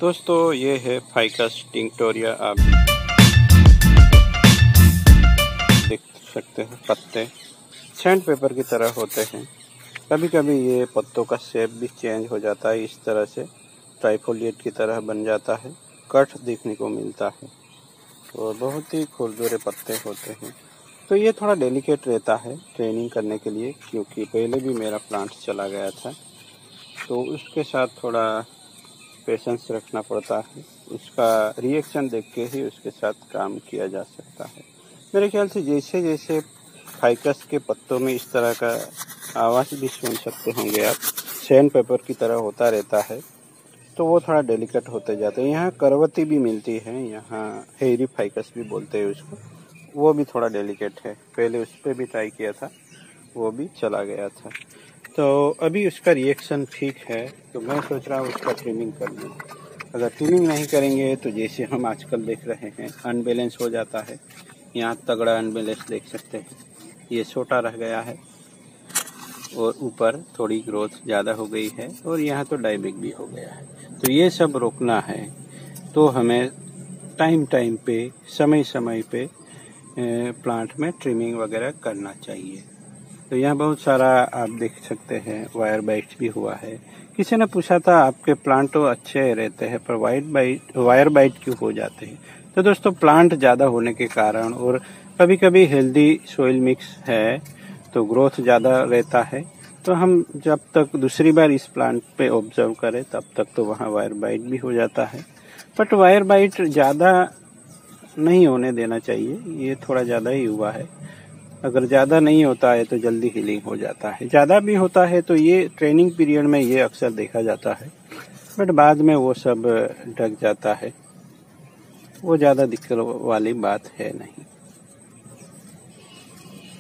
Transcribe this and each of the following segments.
दोस्तों ये है फाइकस टिंक्टोरिया। आप देख सकते हैं पत्ते सैंड पेपर की तरह होते हैं। कभी कभी ये पत्तों का शेप भी चेंज हो जाता है, इस तरह से ट्राइफोलिएट की तरह बन जाता है, कट देखने को मिलता है और बहुत ही खुरदुरे पत्ते होते हैं। तो ये थोड़ा डेलिकेट रहता है ट्रेनिंग करने के लिए, क्योंकि पहले भी मेरा प्लांट चला गया था तो उसके साथ थोड़ा पेशेंस रखना पड़ता है। उसका रिएक्शन देख के ही उसके साथ काम किया जा सकता है। मेरे ख्याल से जैसे जैसे फाइकस के पत्तों में इस तरह का आवाज़ भी सुन सकते होंगे आप, सैंड पेपर की तरह होता रहता है, तो वो थोड़ा डेलिकेट होते जाते हैं। यहाँ करवती भी मिलती है, यहाँ हेरी फाइकस भी बोलते हैं उसको, वो भी थोड़ा डेलिकेट है। पहले उस पर भी ट्राई किया था, वो भी चला गया था। तो अभी उसका रिएक्शन ठीक है, तो मैं सोच रहा हूँ उसका ट्रिमिंग कर लूँ। अगर ट्रिमिंग नहीं करेंगे तो जैसे हम आजकल देख रहे हैं अनबैलेंस हो जाता है। यहाँ तगड़ा अनबैलेंस देख सकते हैं, ये छोटा रह गया है और ऊपर थोड़ी ग्रोथ ज़्यादा हो गई है और यहाँ तो डायबिक भी हो गया है। तो ये सब रोकना है तो हमें टाइम टाइम पे, समय समय पे प्लांट में ट्रिमिंग वगैरह करना चाहिए। तो यहाँ बहुत सारा आप देख सकते हैं वायर बाइट भी हुआ है। किसी ने पूछा था आपके प्लांट तो अच्छे रहते हैं पर वायर बाइट क्यों हो जाते हैं। तो दोस्तों प्लांट ज़्यादा होने के कारण और कभी कभी हेल्दी सोइल मिक्स है तो ग्रोथ ज़्यादा रहता है। तो हम जब तक दूसरी बार इस प्लांट पे ऑब्जर्व करें तब तक तो वहाँ वायर बाइट भी हो जाता है। बट वायर बाइट ज़्यादा नहीं होने देना चाहिए, ये थोड़ा ज़्यादा ही हुआ है। अगर ज़्यादा नहीं होता है तो जल्दी हीलिंग हो जाता है, ज़्यादा भी होता है तो ये ट्रेनिंग पीरियड में ये अक्सर देखा जाता है, बट बाद में वो सब ढक जाता है, वो ज़्यादा दिक्कत वाली बात है नहीं।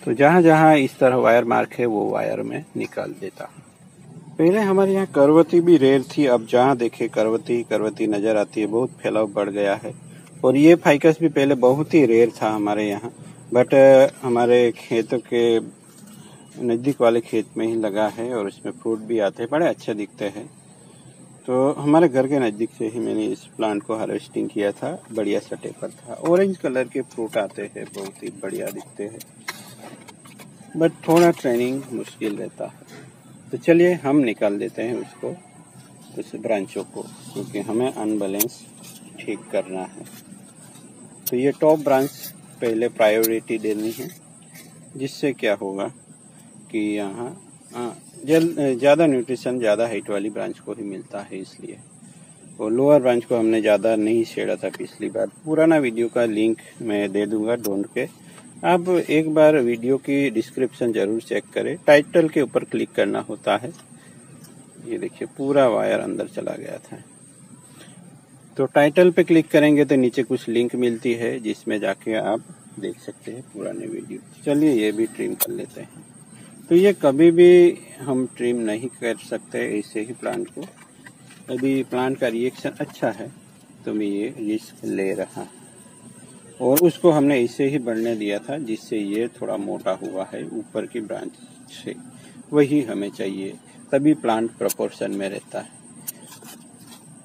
तो जहाँ जहाँ इस तरह वायर मार्क है वो वायर में निकाल देता हूँ। पहले हमारे यहाँ करवती भी रेयर थी, अब जहाँ देखे करवती नज़र आती है, बहुत फैलाव बढ़ गया है। और ये फाइकस भी पहले बहुत ही रेयर था हमारे यहाँ, बट हमारे खेतों के नज़दीक वाले खेत में ही लगा है और उसमें फ्रूट भी आते हैं, बड़े अच्छे दिखते हैं। तो हमारे घर के नज़दीक से ही मैंने इस प्लांट को हार्वेस्टिंग किया था, बढ़िया सटे पर था। ऑरेंज कलर के फ्रूट आते हैं, बहुत ही बढ़िया दिखते हैं, बट थोड़ा ट्रेनिंग मुश्किल रहता है। तो चलिए हम निकाल देते हैं उसको, उस ब्रांचों को, क्योंकि हमें अनबैलेंस ठीक करना है। तो ये टॉप ब्रांच पहले प्रायोरिटी देनी है, जिससे क्या होगा कि यहाँ ज़्यादा न्यूट्रिशन ज़्यादा हाइट वाली ब्रांच को ही मिलता है, इसलिए। और लोअर ब्रांच को हमने ज़्यादा नहीं छेड़ा था पिछली बार। पुराना वीडियो का लिंक मैं दे दूंगा ढूंढ के, आप एक बार वीडियो की डिस्क्रिप्शन जरूर चेक करें। टाइटल के ऊपर क्लिक करना होता है, ये देखिए पूरा वायर अंदर चला गया था। तो टाइटल पे क्लिक करेंगे तो नीचे कुछ लिंक मिलती है, जिसमें जाके आप देख सकते हैं पुराने वीडियो। चलिए ये भी ट्रिम कर लेते हैं। तो ये कभी भी हम ट्रिम नहीं कर सकते ऐसे ही प्लांट को। अभी प्लांट का रिएक्शन अच्छा है तो मैं ये रिस्क ले रहा, और उसको हमने ऐसे ही बढ़ने दिया था, जिससे ये थोड़ा मोटा हुआ है ऊपर की ब्रांच से, वही हमें चाहिए, तभी प्लांट प्रोपोर्शन में रहता है।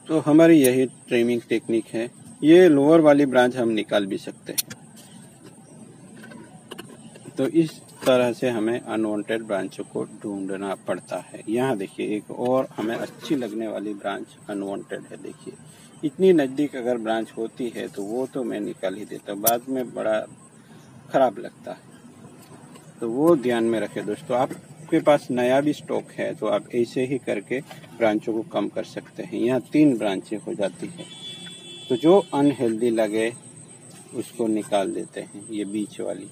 तो हमारी यही ट्रिमिंग टेक्निक है। ये लोअर वाली ब्रांच हम निकाल भी सकते हैं। तो इस तरह से हमें अनवांटेड ब्रांचों को ढूंढना पड़ता है। यहाँ देखिए एक और हमें अच्छी लगने वाली ब्रांच अनवांटेड है। देखिए इतनी नज़दीक अगर ब्रांच होती है तो वो तो मैं निकाल ही देता, बाद में बड़ा खराब लगता है। तो वो ध्यान में रखें दोस्तों। आपके पास नया भी स्टॉक है तो आप ऐसे ही करके ब्रांचों को कम कर सकते हैं। यहाँ 3 ब्रांचें हो जाती है, तो जो अनहेल्दी लगे उसको निकाल देते हैं, ये बीच वाली,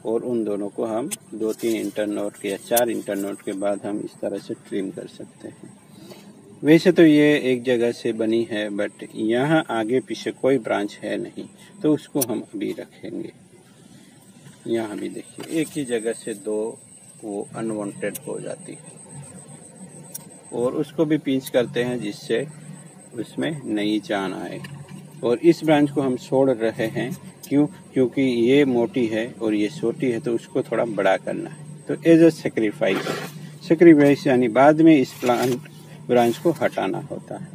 और उन दोनों को हम 2-3 इंटरनोट के या 4 इंटरनोट के बाद हम इस तरह से ट्रिम कर सकते हैं। वैसे तो ये एक जगह से बनी है, बट यहाँ आगे पीछे कोई ब्रांच है नहीं, तो उसको हम अभी रखेंगे। यहाँ भी देखिए एक ही जगह से 2 वो अनवांटेड हो जाती है, और उसको भी पिंच करते हैं जिससे उसमें नई जान आए। और इस ब्रांच को हम छोड़ रहे हैं, क्योंकि ये मोटी है और ये छोटी है, तो उसको थोड़ा बड़ा करना है। तो एज अ सेक्रीफाइस यानी बाद में इस प्लांट ब्रांच को हटाना होता है।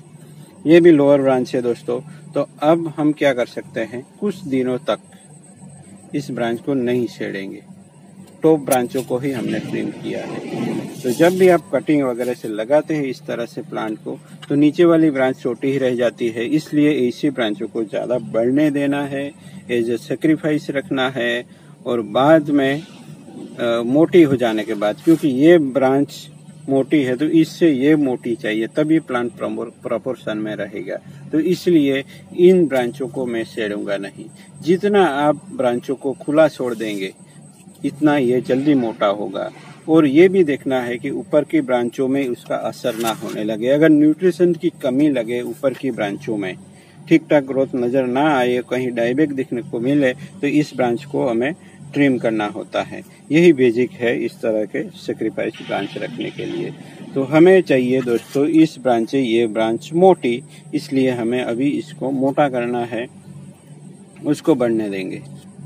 ये भी लोअर ब्रांच है दोस्तों। तो अब हम क्या कर सकते हैं, कुछ दिनों तक इस ब्रांच को नहीं छेड़ेंगे, टॉप ब्रांचों को ही हमने ट्रिम किया है। तो जब भी आप कटिंग वगैरह से लगाते हैं इस तरह से प्लांट को, तो नीचे वाली ब्रांच छोटी ही रह जाती है। इसलिए ऐसी ब्रांचों को ज़्यादा बढ़ने देना है, एज ए सेक्रीफाइस रखना है, और बाद में मोटी हो जाने के बाद, क्योंकि ये ब्रांच मोटी है तो इससे ये मोटी चाहिए, तभी प्लांट प्रोपोर्शन में रहेगा। तो इसलिए इन ब्रांचों को मैं छेड़ूंगा नहीं। जितना आप ब्रांचों को खुला छोड़ देंगे इतना ये जल्दी मोटा होगा। और ये भी देखना है कि ऊपर की ब्रांचों में उसका असर ना होने लगे। अगर न्यूट्रिशन की कमी लगे ऊपर की ब्रांचों में, ठीक ठाक ग्रोथ नजर ना आए, कहीं डायबैक दिखने को मिले, तो इस ब्रांच को हमें ट्रिम करना होता है। यही बेसिक है इस तरह के सेक्रीफाइस ब्रांच रखने के लिए। तो हमें चाहिए दोस्तों इस ब्रांच से ये ब्रांच मोटी, इसलिए हमें अभी इसको मोटा करना है, उसको बढ़ने देंगे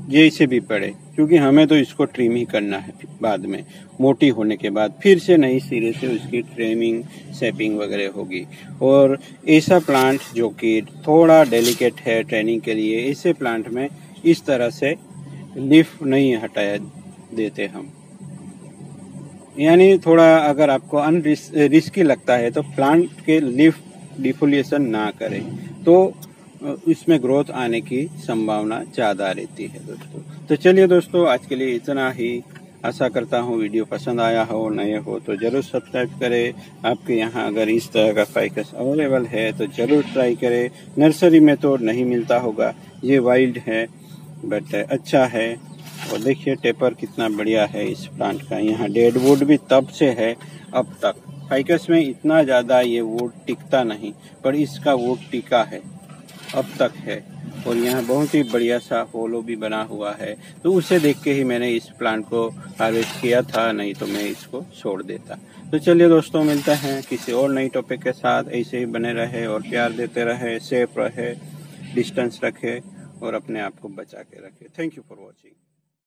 जैसे भी पड़े, क्योंकि हमें तो इसको ट्रिम ही करना है। बाद में मोटी होने के बाद फिर से नई सिरे से उसकी ट्रिमिंग शेपिंग वगैरह होगी। और ऐसा प्लांट जो कि थोड़ा डेलिकेट है ट्रेनिंग के लिए, ऐसे प्लांट में इस तरह से लीफ नहीं हटाया देते हम। यानी थोड़ा अगर आपको रिस्की लगता है तो प्लांट के लीफ डिफोलिएशन ना करें, तो इसमें ग्रोथ आने की संभावना ज़्यादा रहती है दोस्तों। तो चलिए दोस्तों, आज के लिए इतना ही। आशा करता हूँ वीडियो पसंद आया हो, नए हो तो जरूर सब्सक्राइब करें। आपके यहाँ अगर इस तरह का फाइकस अवेलेबल है तो जरूर ट्राई करें। नर्सरी में तो नहीं मिलता होगा, ये वाइल्ड है बट अच्छा है। और देखिए टेपर कितना बढ़िया है इस प्लांट का। यहाँ डेड वुड भी तब से है अब तक। फाइकस में इतना ज़्यादा ये वुड टिकता नहीं, पर इसका वुड टिका है, अब तक है। और यहाँ बहुत ही बढ़िया सा होलो भी बना हुआ है। तो उसे देख के ही मैंने इस प्लांट को हार्वेस्ट किया था, नहीं तो मैं इसको छोड़ देता। तो चलिए दोस्तों, मिलते हैं किसी और नई टॉपिक के साथ। ऐसे ही बने रहे और प्यार देते रहे, सेफ रहे, डिस्टेंस रखे और अपने आप को बचा के रखे। Thank you for watching.